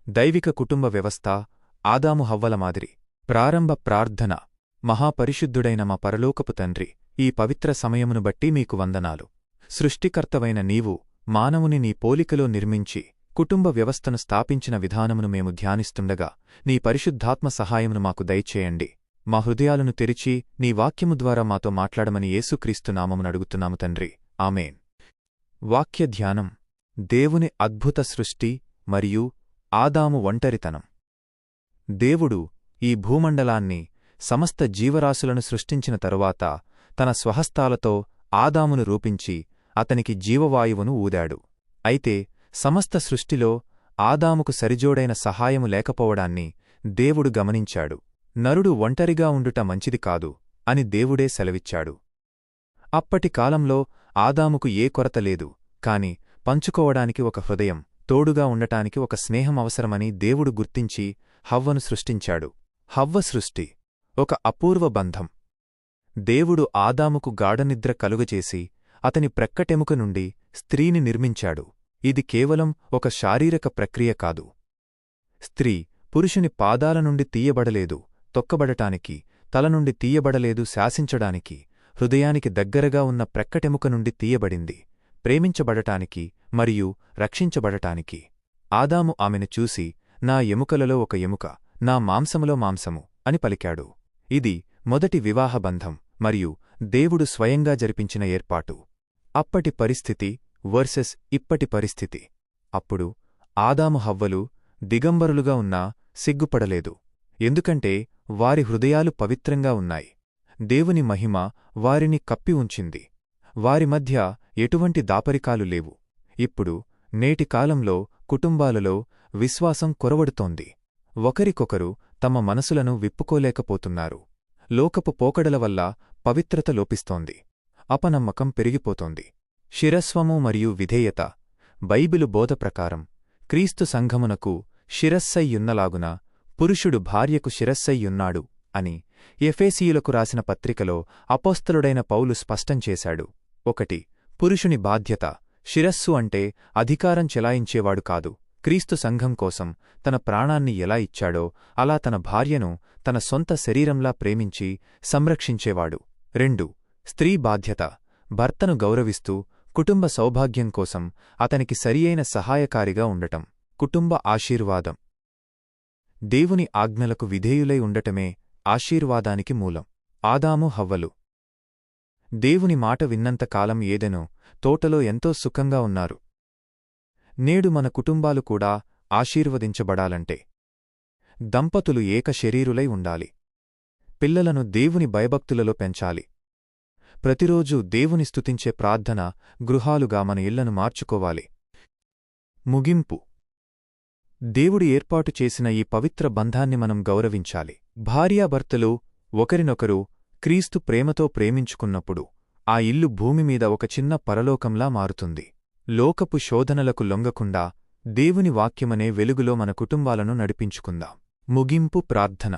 దైవిక కుటుంబ వ్యవస్థ ఆదాము హవ్వల మాదిరి. ప్రారంభ ప్రార్థన. మహాపరిశుద్ధుడైన మా పరలోకపు తండ్రి, ఈ పవిత్ర సమయమును బట్టి మీకు వందనాలు. సృష్టికర్తవైన నీవు మానవుని నీ పోలికలో నిర్మించి కుటుంబ వ్యవస్థను స్థాపించిన విధానమును మేము ధ్యానిస్తుండగా నీ పరిశుద్ధాత్మ సహాయమును మాకు దయచేయండి. మా హృదయాలను తెరిచి నీ వాక్యము ద్వారా మాతో మాట్లాడమని యేసుక్రీస్తు నామమున అడుగుతున్నాము తండ్రి. ఆమేన్. వాక్య ధ్యానం. దేవుని అద్భుత సృష్టి మరియు ఆదాము ఒంటరితనం. దేవుడు ఈ భూమండలాన్ని, సమస్త జీవరాశులను సృష్టించిన తరువాత తన స్వహస్తాలతో ఆదామును రూపించి అతనికి జీవవాయువును ఊదాడు. అయితే సమస్త సృష్టిలో ఆదాముకు సరిజోడైన సహాయము లేకపోవడాన్ని దేవుడు గమనించాడు. నరుడు ఒంటరిగా ఉండుట మంచిది కాదు అని దేవుడే సెలవిచ్చాడు. అప్పటి కాలంలో ఆదాముకు ఏ కొరత లేదు, కాని పంచుకోవడానికి ఒక హృదయం, తోడుగా ఉండటానికి ఒక స్నేహం అవసరమని దేవుడు గుర్తించి హవ్వను సృష్టించాడు. హవ్వ సృష్టి ఒక అపూర్వ బంధం. దేవుడు ఆదాముకు గాఢనిద్ర కలుగజేసి అతని ప్రక్కటెముక నుండి స్త్రీని నిర్మించాడు. ఇది కేవలం ఒక శారీరక ప్రక్రియ కాదు. స్త్రీ పురుషుని పాదాల నుండి తీయబడలేదు తొక్కబడటానికి, తల నుండి తీయబడలేదు శాసించడానికి, హృదయానికి దగ్గరగా ఉన్న ప్రక్కటెముక నుండి తీయబడింది ప్రేమించబడటానికి మరియు రక్షించబడటానికి. ఆదాము ఆమెను చూసి, నా ఎముకలలో ఒక ఎముక, నా మాంసములో మాంసము అని పలికాడు. ఇది మొదటి వివాహబంధం మరియు దేవుడు స్వయంగా జరిపించిన ఏర్పాటు. అప్పటి పరిస్థితి వర్సెస్ ఇప్పటి పరిస్థితి. అప్పుడు ఆదాము హవ్వలు దిగంబరులుగా ఉన్నా సిగ్గుపడలేదు, ఎందుకంటే వారి హృదయాలు పవిత్రంగా ఉన్నాయి. దేవుని మహిమ వారిని కప్పి ఉంచింది. వారి మధ్య ఎటువంటి దాపరికాలు లేవు. ఇప్పుడు నేటి కాలంలో కుటుంబాలలో విశ్వాసం కొరవడుతోంది. ఒకరికొకరు తమ మనసులను విప్పుకోలేకపోతున్నారు. లోకపు పోకడల వల్ల పవిత్రత లోపిస్తోంది. అపనమ్మకం పెరిగిపోతోంది. శిరస్వము మరియు విధేయత. బైబిలు బోధ ప్రకారం క్రీస్తు సంఘమునకు శిరస్సయ్యున్నలాగున పురుషుడు భార్యకు శిరస్సయ్యున్నాడు అని ఎఫెసీయులకు రాసిన పత్రికలో అపోస్తలుడైన పౌలు స్పష్టం చేశాడు. 1. పురుషుని బాధ్యత. శిరస్సు అంటే అధికారం చెలాయించేవాడు కాదు. క్రీస్తు సంఘం కోసం తన ప్రాణాన్ని ఎలా ఇచ్చాడో అలా తన భార్యను తన సొంత శరీరంలా ప్రేమించి సంరక్షించేవాడు. 2. స్త్రీ బాధ్యత. భర్తను గౌరవిస్తూ కుటుంబ సౌభాగ్యం కోసం అతనికి సరియైన సహాయకారిగా ఉండటం. కుటుంబ ఆశీర్వాదం. దేవుని ఆజ్ఞలకు విధేయులై ఉండటమే ఆశీర్వాదానికి మూలం. ఆదాము హవ్వలు దేవుని మాట విన్నంతకాలం ఏదెనో తోటలో ఎంతో సుఖంగా ఉన్నారు. నేడు మన కుటుంబాలు కూడా ఆశీర్వదించబడాలంటే దంపతులు ఏక శరీరులై ఉండాలి. పిల్లలను దేవుని భయభక్తులలో పెంచాలి. ప్రతిరోజూ దేవుని స్తుతించే ప్రార్థన గృహాలుగా మన ఇళ్లను మార్చుకోవాలి. ముగింపు. దేవుడు ఏర్పాటు చేసిన ఈ పవిత్ర బంధాన్ని మనం గౌరవించాలి. భార్యాభర్తలు ఒకరినొకరు క్రీస్తు ప్రేమతో ప్రేమించుకున్నప్పుడు ఆ ఇల్లు భూమిమీద ఒక చిన్న పరలోకంలా మారుతుంది. లోకపు శోధనలకు లొంగకుండా దేవుని వాక్యమనే వెలుగులో మన కుటుంబాలను నడిపించుకుందాం. ముగింపు ప్రార్థన.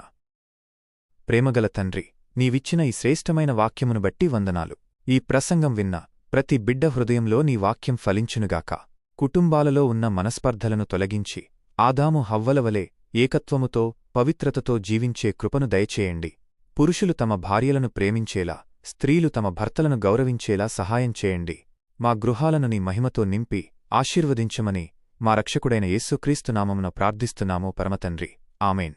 ప్రేమగల తండ్రి, నీవిచ్చిన ఈ శ్రేష్టమైన వాక్యమును బట్టి వందనాలు. ఈ ప్రసంగం విన్న ప్రతి బిడ్డ హృదయంలో నీ వాక్యం ఫలించునుగాక. కుటుంబాలలో ఉన్న మనస్పర్ధలను తొలగించి ఆదాము హవ్వలవలే ఏకత్వముతో పవిత్రతతో జీవించే కృపను దయచేయండి. పురుషులు తమ భార్యలను ప్రేమించేలా, స్త్రీలు తమ భర్తలను గౌరవించేలా సహాయం చేయండి. మా గృహాలను నీ మహిమతో నింపి ఆశీర్వదించమని మా రక్షకుడైన యేసుక్రీస్తు నామమున ప్రార్థిస్తున్నాము పరమతండ్రి. ఆమేన్.